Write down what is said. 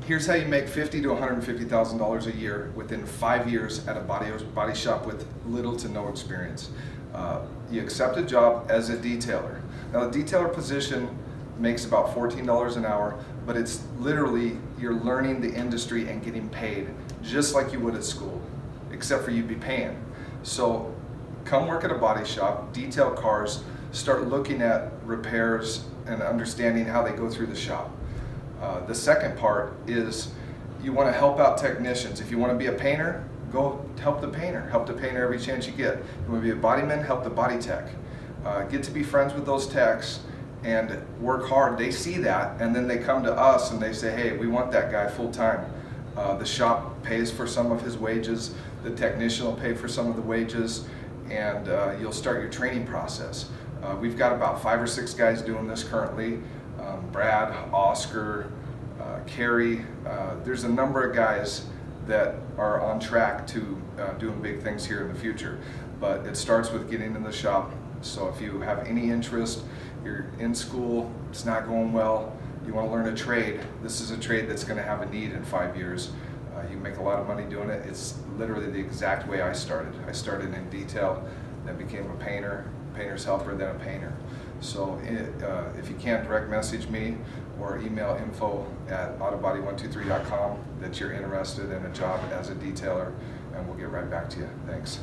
Here's how you make $50,000 to $150,000 a year within 5 years at a body shop with little to no experience. You accept a job as a detailer. Now the detailer position makes about $14 an hour, but it's literally you're learning the industry and getting paid just like you would at school, except for you'd be paying. So come work at a body shop, detail cars, start looking at repairs and understanding how they go through the shop. The second part is you want to help out technicians. If you want to be a painter, go help the painter. Help the painter every chance you get. You want to be a bodyman, help the body tech. Get to be friends with those techs and work hard. They see that and then they come to us and they say, hey, we want that guy full time. The shop pays for some of his wages, the technician will pay for some of the wages, and you'll start your training process. We've got about 5 or 6 guys doing this currently. Brad, Oscar, Kerry, there's a number of guys that are on track to doing big things here in the future. But it starts with getting in the shop. So if you have any interest, you're in school, it's not going well, you want to learn a trade, this is a trade that's going to have a need in 5 years. You make a lot of money doing it. It's literally the exact way I started. I started in detail, then became a painter, painter's helper, then a painter. So if you can't direct message me or email info@autobody123.com that you're interested in a job as a detailer, and we'll get right back to you. Thanks.